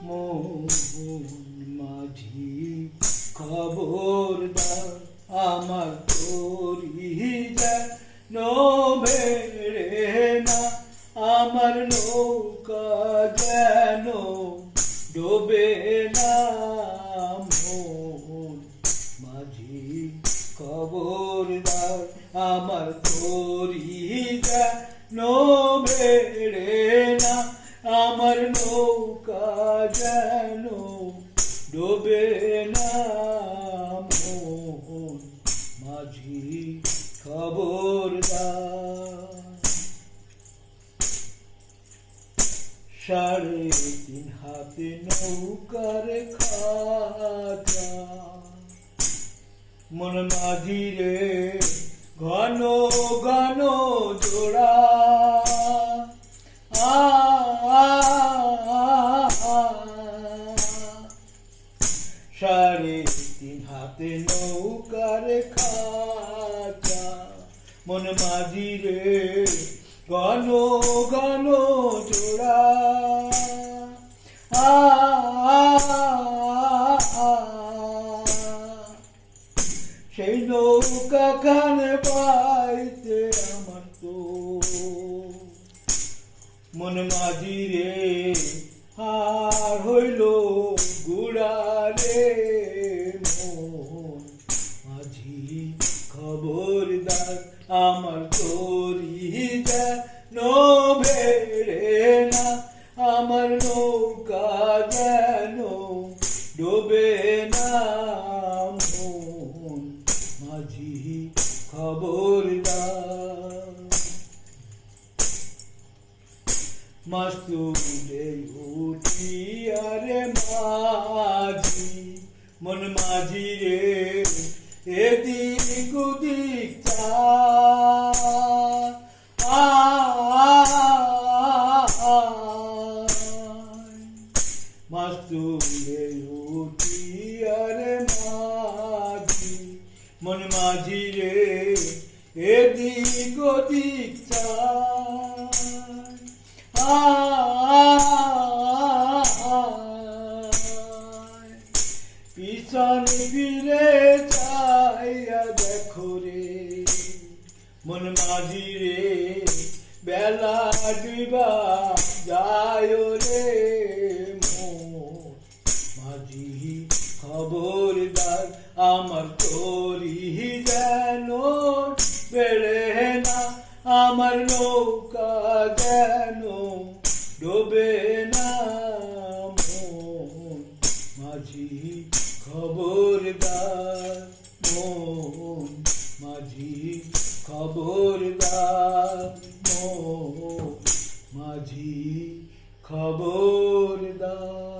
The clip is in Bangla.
মোহন মাঝি খবরদার আমার তরি যেন বেড়ে না, আমার নৌকা যেন ডোবে না। মোহন মাঝি খবরদার আমার তরি যেন বেড়ে না, আমার নৌকা যেন ডোবে না। মোহন মাঝি খবরদার। 3.5 হাতে নৌকার খাঁচা, মন মাঝি রে ঘন ঘন জোড়া। 3.5 হাতে নৌকার খাঁচা, মন মাঝি রে ঘন ঘন জোড়া। সেই নৌকা খানে পাইতে আমার তো মন মাঝি রে হার হইল গুড়া রে। মোহন মাঝি খবরদার আমার তরি যেন বেড়ে না, আমার নৌকা যেন ডোবে না। মোহন মাঝি খবরদার। মাস্তুলে উঠিয়া রে মাঝি, মন মাঝি রে এদিক ওদিক মাস্তুলে উঠিয়া রে মাঝি, মন মাঝি রে এদিক ওদিক পিছন ফিরে চাইয়া দেখো রে মন মাঝি রে বেলা ডুবা যায় রে। মোহন মাঝি খবরদার আমার তরি যেন বেড়ে না, আমার নৌকা যেন ডোবে না। মোহন মাঝি খবরদার, মোহন মাঝি খবরদার, মোহন মাঝি খবরদার।